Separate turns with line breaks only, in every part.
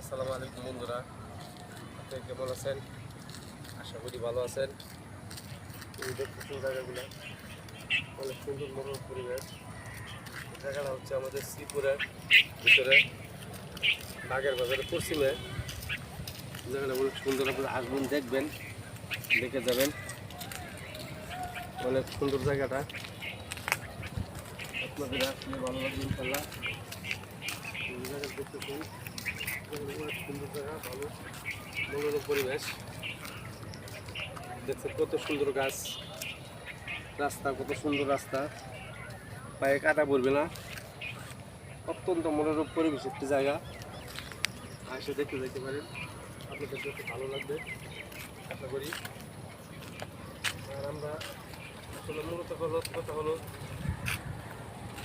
আসসালামু আলাইকুম বন্ধুরা, আপনি কেমন আছেন? আশা করি ভালো আছেন। এই দেখতেছেন জায়গাগুলো অনেক সুন্দর মনোরম পরিবেশ। জায়গাটা হচ্ছে আমাদের শ্রীপুরের ভিতরে বাগের বাজারের পশ্চিমে। জায়গাটা অনেক সুন্দর, আপনারা আসবেন, দেখবেন, দেখে যাবেন। অনেক সুন্দর জায়গাটা, আপনাদের আসলে ভালো লাগবে ইনশাল্লাহ। এই জায়গা দেখতেছেন, অনেক সুন্দর জায়গা, ভালো মনোরম পরিবেশ। দেখছেন কত সুন্দর গাছ, রাস্তা কত সুন্দর রাস্তা, পায়ে কাটা পড়বে না। অত্যন্ত মনোরম পরিবেশ একটি জায়গা, এসে দেখতে যেতে পারেন, আপনাদের দেখতে ভালো লাগবে আশা করি। আর আমরা আসলে মূলত কথা হলো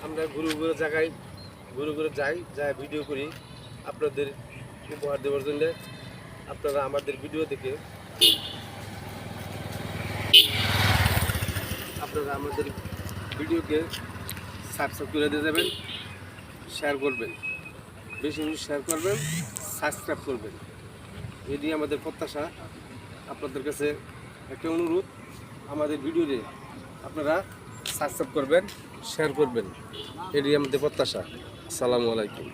আমরা ঘুরে জায়গায় ঘুরে যাই ভিডিও করি আপনাদের উপহার দেওয়ার জন্য। আপনারা আমাদের ভিডিও দেখে আপনারা আমাদের ভিডিওকে সাবস্ক্রাইব করে দিয়ে যাবেন, শেয়ার করবেন, বেশি বেশি শেয়ার করবেন, সাবস্ক্রাইব করবেন। এটি আমাদের প্রত্যাশা। আপনাদের কাছে একটা অনুরোধ, আমাদের ভিডিওতে আপনারা সাবস্ক্রাইব করবেন, শেয়ার করবেন, এটি আমাদের প্রত্যাশা। আসসালামু আলাইকুম।